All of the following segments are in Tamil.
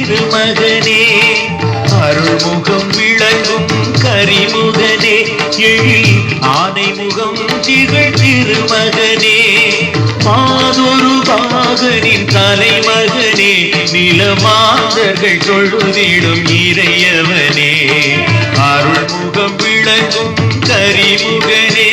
திருமகனே அருள்முகம் விளங்கும் கரிமுகனே எழில் ஆனைமுகம் திகழ் திருமகனே மாதொரு பாகனின் தலைமகனே நிலமாந்தர்கள் தொழுதிடும் இறையவனே அருள்முகம் விளங்கும் கரிமுகனே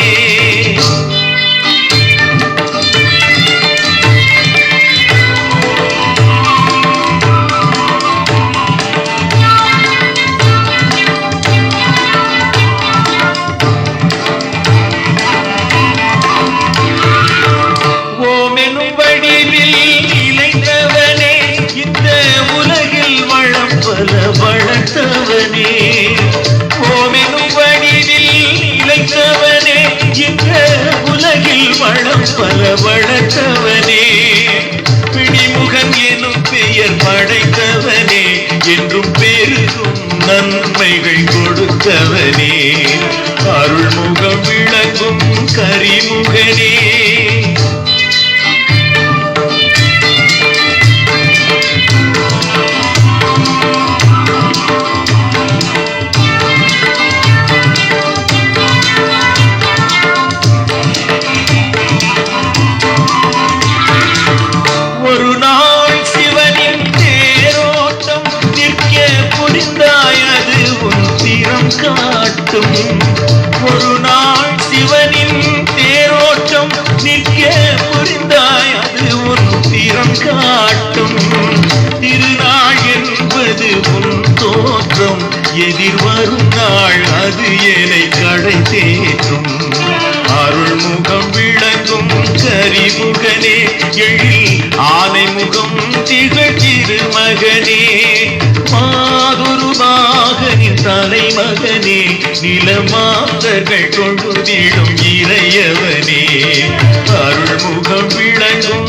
வளர்த்தவனே ஓமெனும் வடிவில் இளைத்தவனே இந்த உலகில் வளம் பல வளர்த்தவனே பிடிமுகன் எனும் பெயர் படைத்தவனே என்றும் பெருகும் நன்மைகள் கொடுத்தவனே அருள்முகம் விளங்கும் கரிமுகனே ஒரு நாள் சிவனின் தேரோட்டம் நிற்க புரிந்தாய் அது உன் திறம் காட்டும் திருநாள் என்பது உன் தோற்றம் எதிர்வரும் நாள் அது என்னை கடை தேற்றும் அருள்முகம் விளங்கும் கரிமுகனே எழில் ஆனைமுகம் திகழ் திருமகனே மாதொரு பாகனின் தலைமகனே நிலமாந்தர்கள் தொழுதிடும் இறையவனே அருள்முகம் விளங்கும்